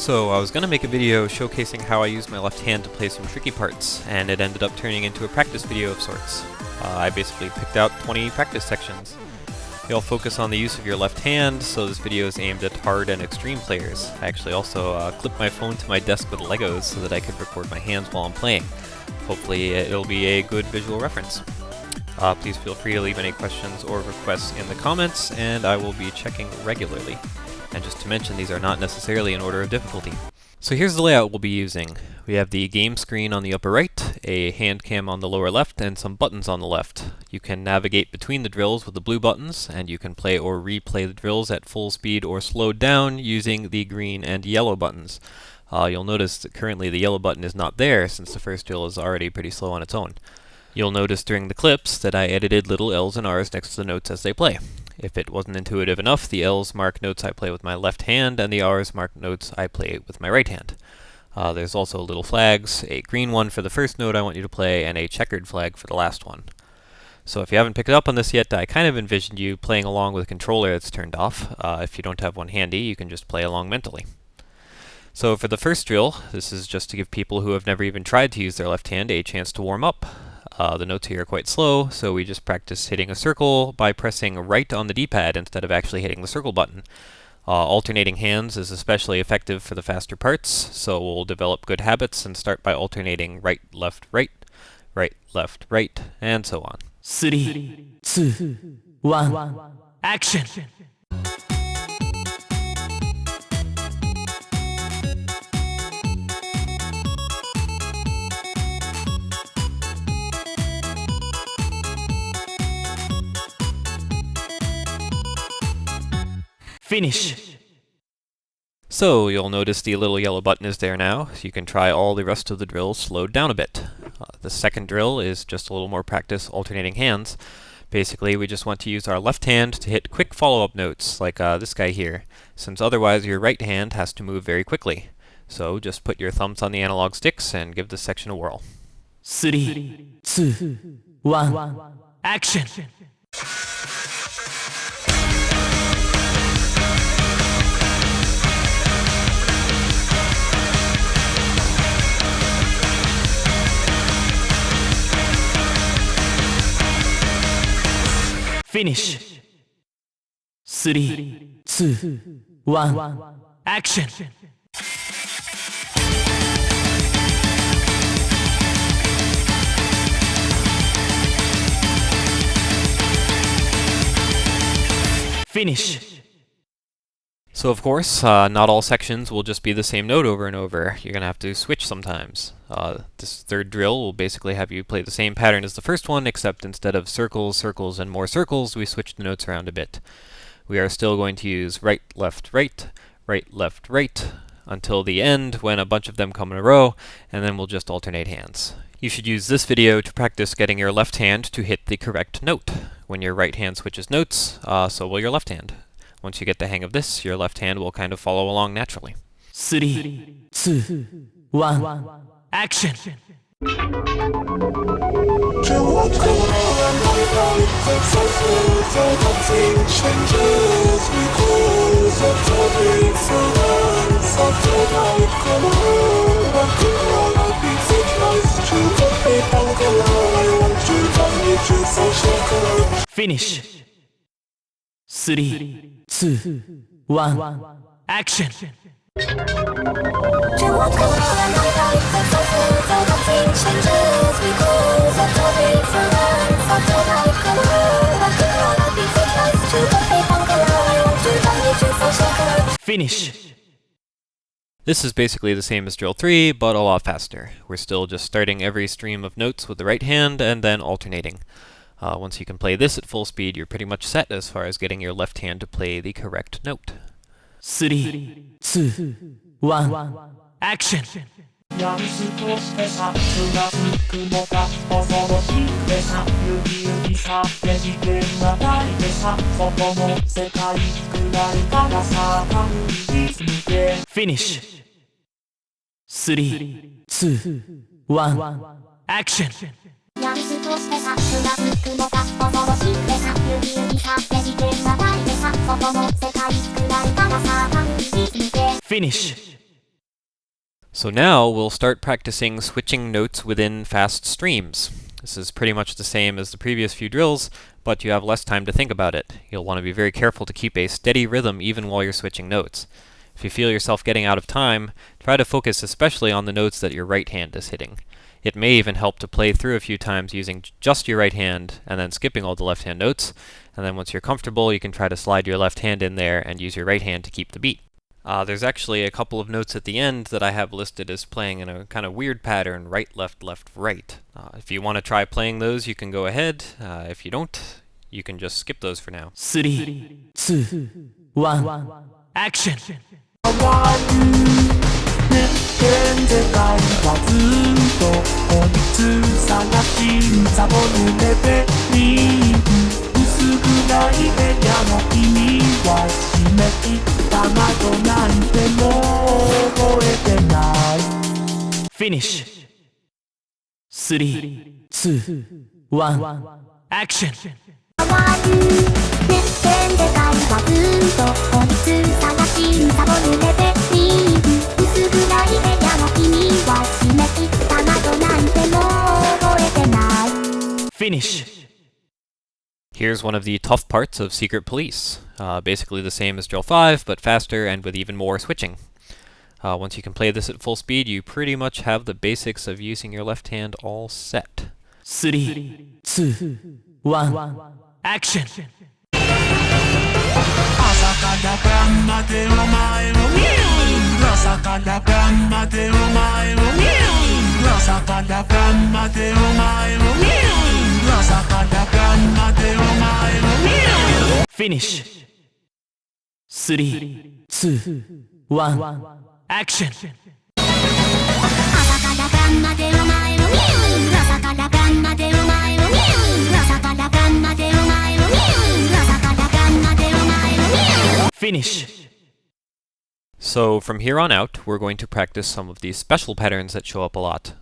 So I was going to make a video showcasing how I use my left hand to play some tricky parts, and it ended up turning into a practice video of sorts. I basically picked out 20 practice sections. They all focus on the use of your left hand, so this video is aimed at hard and extreme players. I actually also clipped my phone to my desk with Legos so that I could record my hands while I'm playing. Hopefully it'll be a good visual reference. Please feel free to leave any questions or requests in the comments, and I will be checking regularly. And just to mention, these are not necessarily in order of difficulty. So here's the layout we'll be using. We have the game screen on the upper right, a hand cam on the lower left, and some buttons on the left. You can navigate between the drills with the blue buttons, and you can play or replay the drills at full speed or slowed down using the green and yellow buttons. You'll notice that currently the yellow button is not there since the first drill is already pretty slow on its own. You'll notice during the clips that I edited little L's and R's next to the notes as they play. If it wasn't intuitive enough, the L's mark notes I play with my left hand, and the R's mark notes I play with my right hand. There's also little flags, a green one for the first note I want you to play, and a checkered flag for the last one. So if you haven't picked up on this yet, I kind of envisioned you playing along with a controller that's turned off. If you don't have one handy, you can just play along mentally. So for the first drill, this is just to give people who have never even tried to use their left hand a chance to warm up. The notes here are quite slow, so we just practice hitting a circle by pressing right on the D-pad instead of actually hitting the circle button. Alternating hands is especially effective for the faster parts, so we'll develop good habits and start by alternating right, left, right, and so on. 3, 2, 1, action! Finish! So you'll notice the little yellow button is there now, so you can try all the rest of the drills slowed down a bit. The second drill is just a little more practice alternating hands. Basically, we just want to use our left hand to hit quick follow-up notes, like this guy here, since otherwise your right hand has to move very quickly. So just put your thumbs on the analog sticks and give this section a whirl. 3, 2, 1, action! Finish! 3, 2, 1, action! Finish! So of course, not all sections will just be the same note over and over. You're going to have to switch sometimes. This third drill will basically have you play the same pattern as the first one, except instead of circles, circles, and more circles, we switch the notes around a bit. We are still going to use right, left, right, until the end when a bunch of them come in a row, and then we'll just alternate hands. You should use this video to practice getting your left hand to hit the correct note. When your right hand switches notes, so will your left hand. Once you get the hang of this, your left hand will kind of follow along naturally. 3, 2, 1, action! Finish! 3, 2, 1, action! Finish! This is basically the same as drill 3, but a lot faster. We're still just starting every stream of notes with the right hand and then alternating. Once you can play this at full speed, you're pretty much set as far as getting your left hand to play the correct note. 3, 2, 1, action! やり過ごしてさ、プラスミックのが恐ろしくてさ、指さって事件がないでさ、外の世界くらいからさ、確実にて Finish! 3, 2, 1, action! やり過ごしてさ、プラスミックのが恐ろしくてさ、指さって事件がないでさ、外の世界くらいからさ、確実にて Finish! So now we'll start practicing switching notes within fast streams. This is pretty much the same as the previous few drills, but you have less time to think about it. You'll want to be very careful to keep a steady rhythm even while you're switching notes. If you feel yourself getting out of time, try to focus especially on the notes that your right hand is hitting. It may even help to play through a few times using just your right hand and then skipping all the left hand notes, and then once you're comfortable you can try to slide your left hand in there and use your right hand to keep the beat. There's actually a couple of notes at the end that I have listed as playing in a kind of weird pattern, right, left, left, right. If you want to try playing those, you can go ahead. If you don't, you can just skip those for now. 3, 2, 1, action! 現世界はずっと本質探しサボるレベリング薄暗い部屋の君は締め切った窓なんてもう覚えてない Finish 3, 2, 1, action! 現世界はずっと本質探しサボるレベリング Finish. Here's one of the tough parts of Secret Police. Basically the same as Drill 5, but faster and with even more switching. Once you can play this at full speed, you pretty much have the basics of using your left hand all set. 3, 2, 1, action! 朝から晩までお前を見る朝から晩までお前を見る朝から晩までお前を見る朝から晩までお前を見る Finish 3, 2, 1, action! 朝から晩までお前を見る朝から晩までお前を見る朝から晩までお前を見る朝から晩までお前を見る Finish. So from here on out, we're going to practice some of these special patterns that show up a lot.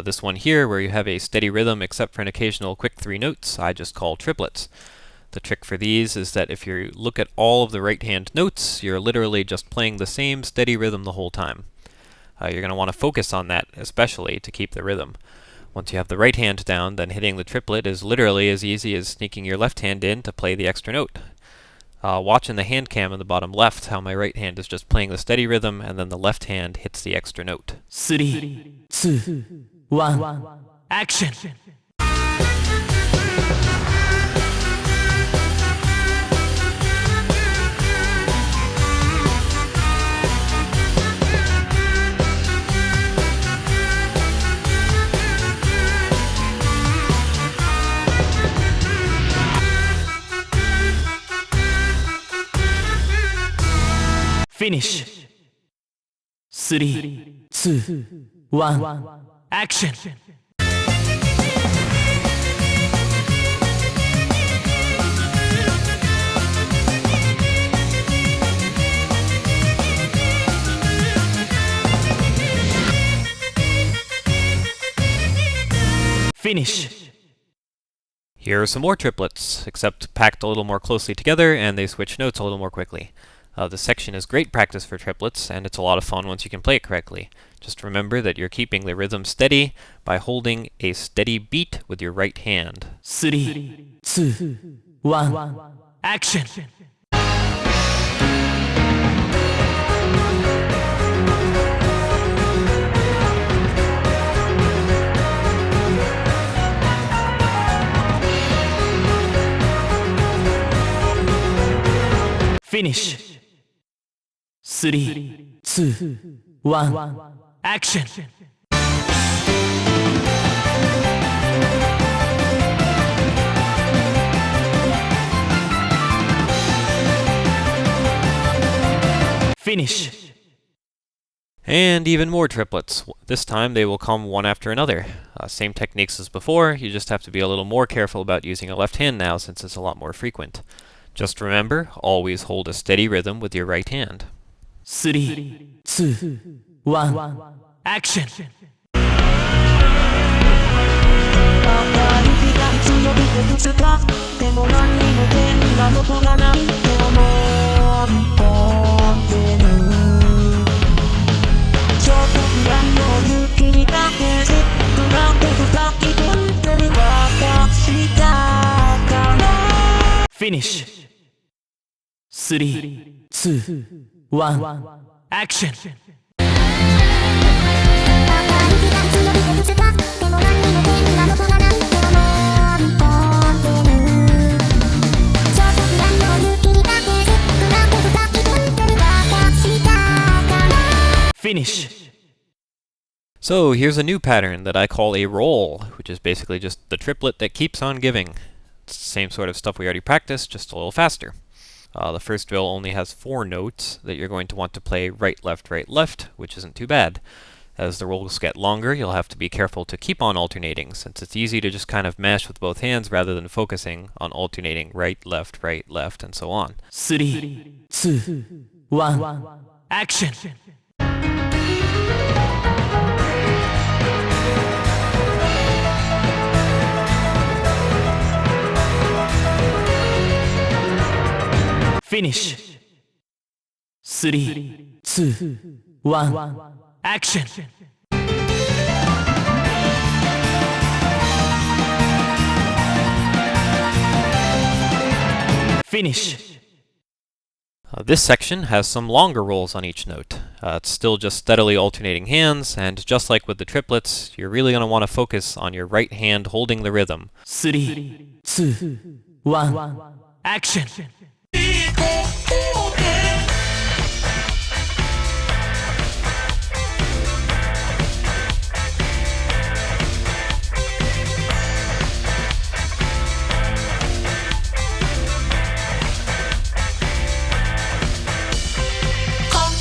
This one here, where you have a steady rhythm except for an occasional quick 3 notes, I just call triplets. The trick for these is that if you look at all of the right hand notes, you're literally just playing the same steady rhythm the whole time. You're going to want to focus on that, especially to keep the rhythm. Once you have the right hand down, then hitting the triplet is literally as easy as sneaking your left hand in to play the extra note. Watch in the hand cam in the bottom left how my right hand is just playing the steady rhythm and then the left hand hits the extra note. 3, 2, 1, action! フィニッシュ 3, 2, 1, action! フィニッシュ Here are some more triplets, except packed a little more closely together and they switch notes a little more quickly. This section is great practice for triplets, and it's a lot of fun once you can play it correctly. Just remember that you're keeping the rhythm steady by holding a steady beat with your right hand. 3, 2, 1, action! フィニッシュ 3, 2, 1, action! フィニッシュ And even more triplets. This time they will come one after another. Same techniques as before, you just have to be a little more careful about using a left hand now since it's a lot more frequent. Just remember, always hold a steady rhythm with your right hand. 3, 2, 1, action! ちょっと Finish. 3, 2, 1, action! Finish. So here's a new pattern that I call a roll, which is basically just the triplet that keeps on giving. It's the same sort of stuff we already practiced, just a little faster. The first drill only has 4 notes that you're going to want to play right, left, which isn't too bad. As the rolls get longer, you'll have to be careful to keep on alternating, since it's easy to just kind of mash with both hands rather than focusing on alternating right, left, and so on. 3, 2, 1, action! Finish. 3, 2, 1, action! Finish. This section has some longer rolls on each note. It's still just steadily alternating hands, and just like with the triplets, you're really going to want to focus on your right hand holding the rhythm. 3, 2, 1, action!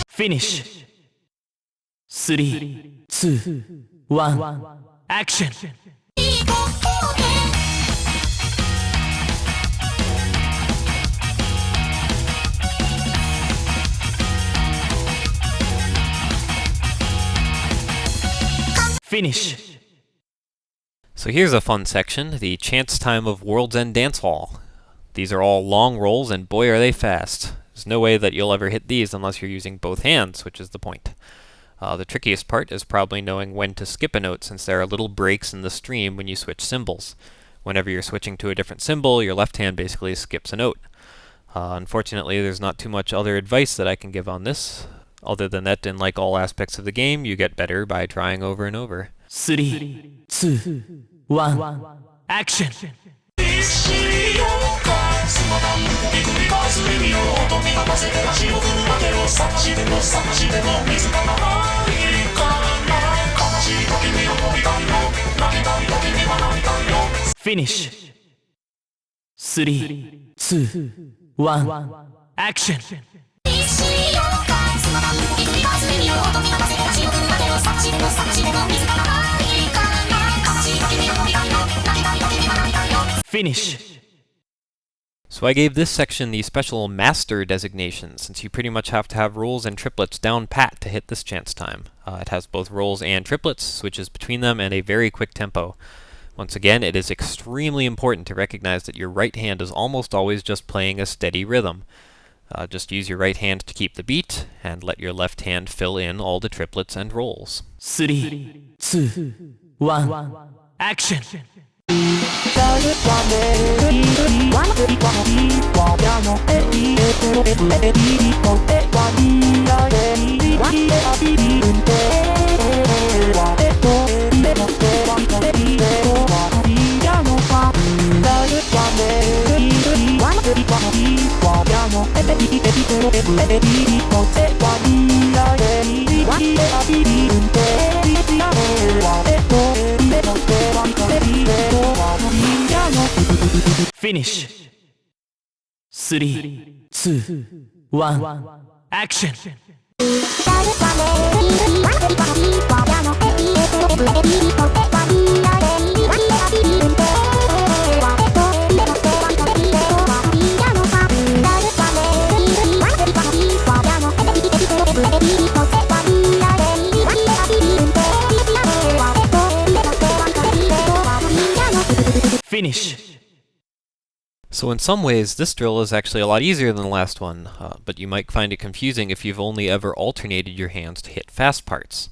Finish. 3, 2, 1, action! Finish. So here's a fun section, the Chance Time of World's End Dance Hall. These are all long rolls, and boy are they fast. There's no way that you'll ever hit these unless you're using both hands, which is the point. The trickiest part is probably knowing when to skip a note, since there are little breaks in the stream when you switch cymbals. Whenever you're switching to a different cymbal, your left hand basically skips a note. Unfortunately, there's not too much other advice that I can give on this. Other than that, in like all aspects of the game, you get better by trying over and over. 3, 2, 1, action! Finish. 3, 2, 1, action! Finish. So I gave this section the special Master designation, since you pretty much have to have rolls and triplets down pat to hit this chance time. It has both rolls and triplets, switches between them, and a very quick tempo. Once again, it is extremely important to recognize that your right hand is almost always just playing a steady rhythm. Just use your right hand to keep the beat, and let your left hand fill in all the triplets and rolls. 3, 2, 1, action! Finish. 3, 2, 1, action! Finish. So in some ways, this drill is actually a lot easier than the last one, but you might find it confusing if you've only ever alternated your hands to hit fast parts.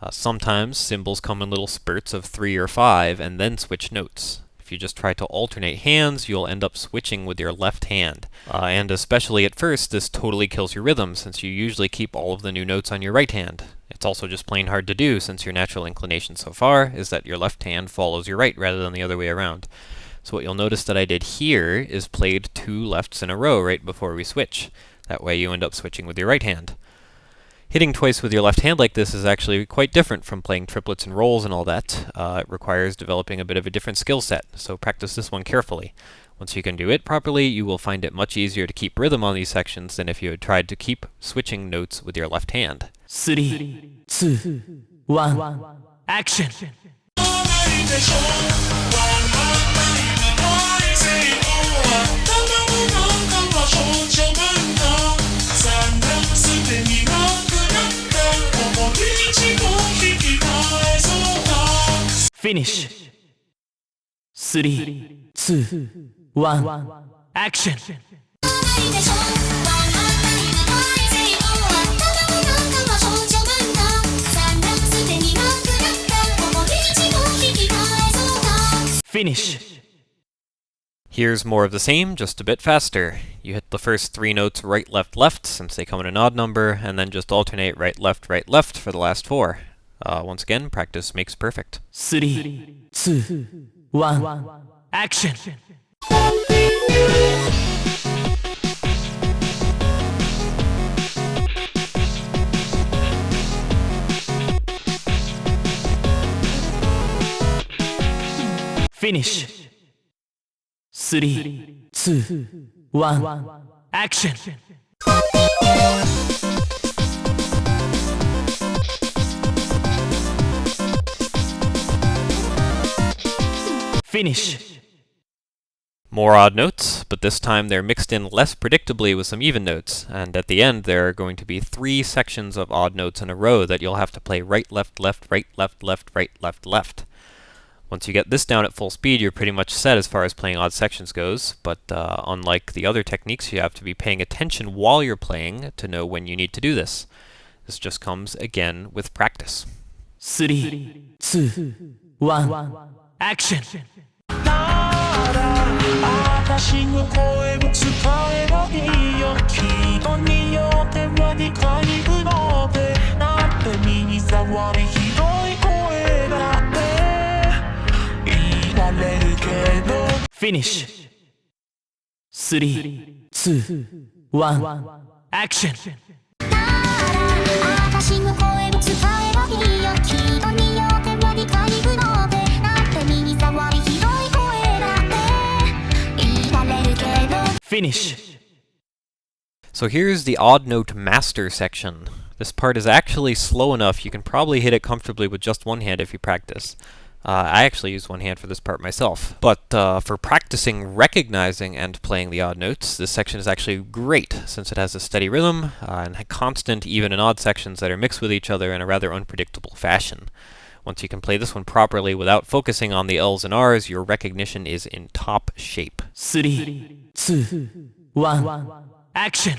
Sometimes cymbals come in little spurts of 3 or 5 and then switch notes. If you just try to alternate hands, you'll end up switching with your left hand. And especially at first, this totally kills your rhythm, since you usually keep all of the new notes on your right hand. It's also just plain hard to do, since your natural inclination so far is that your left hand follows your right rather than the other way around. So what you'll notice that I did here is played 2 lefts in a row right before we switch. That way you end up switching with your right hand. Hitting twice with your left hand like this is actually quite different from playing triplets and rolls and all that. It requires developing a bit of a different skill set, so practice this one carefully. Once you can do it properly, you will find it much easier to keep rhythm on these sections than if you had tried to keep switching notes with your left hand. 3, 2, 1, action! Finish. 3, 2, 1, action! Finish. Here's more of the same, just a bit faster. You hit the first 3 notes right, left, left, since they come in an odd number, and then just alternate right, left for the last 4. Once again, practice makes perfect. 3, 2, 1, action! Finish. 3, 2, 1, action! Finish. More odd notes, but this time they're mixed in less predictably with some even notes, and at the end there are going to be 3 sections of odd notes in a row that you'll have to play right, left, right, left. Once you get this down at full speed, you're pretty much set as far as playing odd sections goes, but unlike the other techniques, you have to be paying attention while you're playing to know when you need to do this. This just comes, again, with practice. 3, 2, 1, action! 私の声を使えばいいよ人によってラディカル不能でなんて耳障りひどい声だって言われるけど Finish 3, 2, 1, action! 私の声を使えばいいよ人によってラディカル不能でなんて耳障りひどい声だって Finish. So here's the odd note master section. This part is actually slow enough you can probably hit it comfortably with just one hand if you practice. I actually use one hand for this part myself. But for practicing recognizing and playing the odd notes, this section is actually great since it has a steady rhythm and constant even and odd sections that are mixed with each other in a rather unpredictable fashion. Once you can play this one properly without focusing on the L's and R's, your recognition is in top shape. 3, 2, 1, action!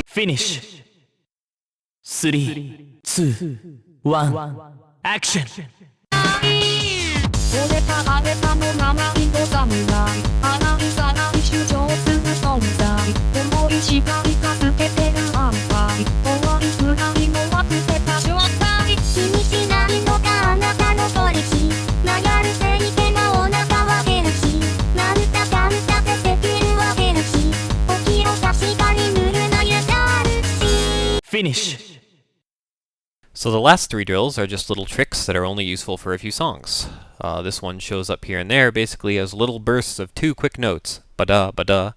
Finish. 3, 2, 1, action! 俺があげたの名前の侍洗いざらい主張する存在思いしかりかつけてる安牌終わりくらいの忘れた状態気にしないのがあなたのポリシー悩るせいでもお腹は減るしなんだかんだでできるわけだし起きろ確かに塗るなやだるし Finish. So the last 3 drills are just little tricks that are only useful for a few songs. This one shows up here and there basically as little bursts of 2 quick notes, ba-da, ba-da.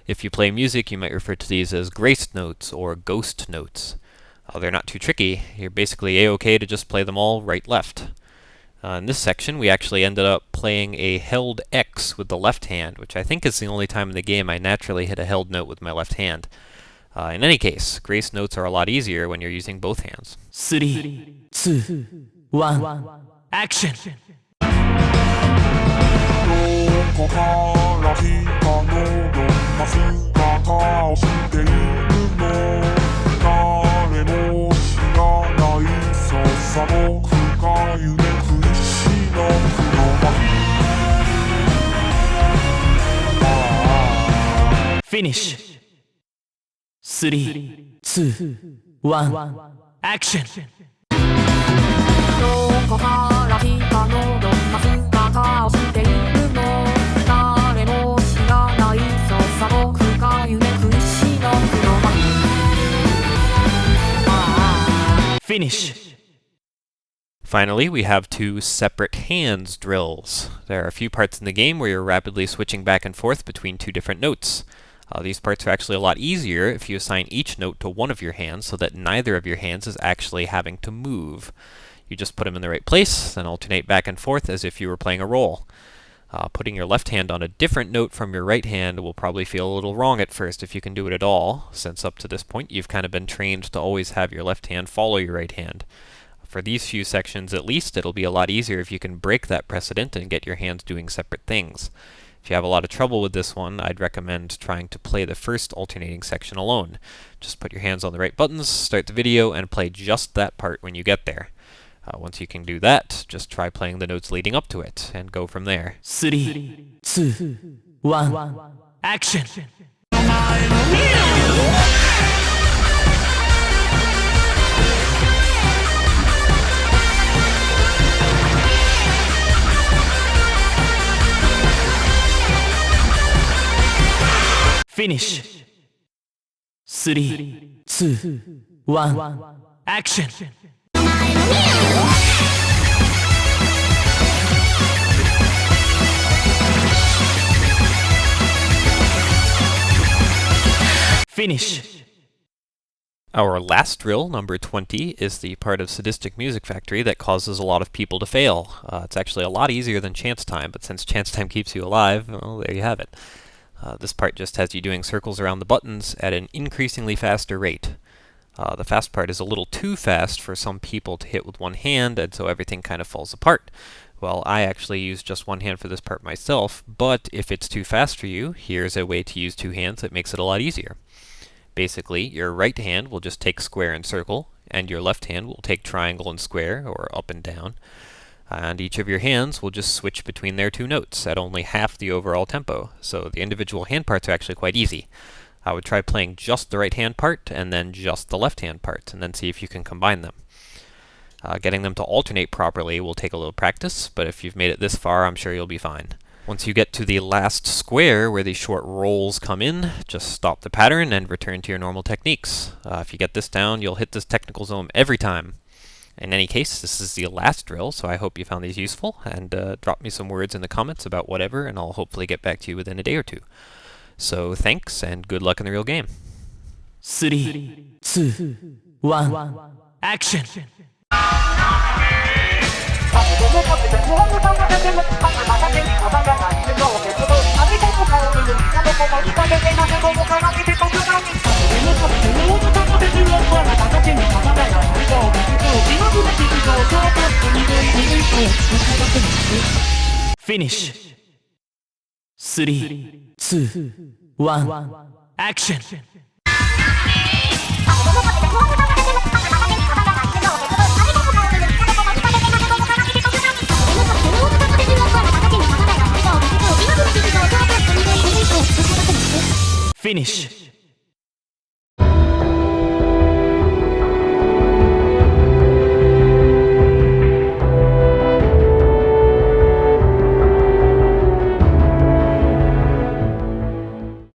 If you play music, you might refer to these as grace notes or ghost notes. They're not too tricky. You're basically a-okay to just play them all right-left. In this section, we actually ended up playing a held X with the left hand, which I think is the only time in the game I naturally hit a held note with my left hand. In any case, grace notes are a lot easier when you're using both hands. 3, 2, 1, action! どこから来たのどんな姿をしているの誰も知らないそうさ僕が夢く石の黒幕 Finish! 3, 2, 1, action! どこから来たのどんな姿をしているの誰も知らないそうさ僕が夢く石の黒幕 Finish! Finally, we have two separate hands drills. There are a few parts in the game where you're rapidly switching back and forth between two different notes. These parts are actually a lot easier if you assign each note to one of your hands so that neither of your hands is actually having to move. You just put them in the right place, then alternate back and forth as if you were playing a roll. Putting your left hand on a different note from your right hand will probably feel a little wrong at first if you can do it at all, since up to this point you've kind of been trained to always have your left hand follow your right hand. For these few sections at least, it'll be a lot easier if you can break that precedent and get your hands doing separate things. If you have a lot of trouble with this one, I'd recommend trying to play the first alternating section alone. Just put your hands on the right buttons, start the video, and play just that part when you get there. Once you can do that, just try playing the notes leading up to it, and go from there. 3, 2, 1, action! Finish! 3, 2, 1, action! Finish! Our last drill, number 20, is the part of Sadistic Music Factory that causes a lot of people to fail. It's actually a lot easier than Chance Time, but since Chance Time keeps you alive, well, there you have it. This part just has you doing circles around the buttons at an increasingly faster rate. The fast part is a little too fast for some people to hit with one hand, and so everything kind of falls apart. Well, I actually use just one hand for this part myself, but if it's too fast for you, here's a way to use two hands that makes it a lot easier. Basically, your right hand will just take square and circle, and your left hand will take triangle and square, or up and down. And each of your hands will just switch between their two notes at only half the overall tempo, so the individual hand parts are actually quite easy. I would try playing just the right hand part, and then just the left hand part, and then see if you can combine them. Getting them to alternate properly will take a little practice, but if you've made it this far, I'm sure you'll be fine. Once you get to the last square where these short rolls come in, just stop the pattern and return to your normal techniques. If you get this down, you'll hit this technical zone every time. In any case, this is the last drill, so I hope you found these useful, and drop me some words in the comments about whatever, and I'll hopefully get back to you within a day or two. So thanks, and good luck in the real game. 3, 2, 1, action! フィニッシュ 3, 2, 1, action! Finish!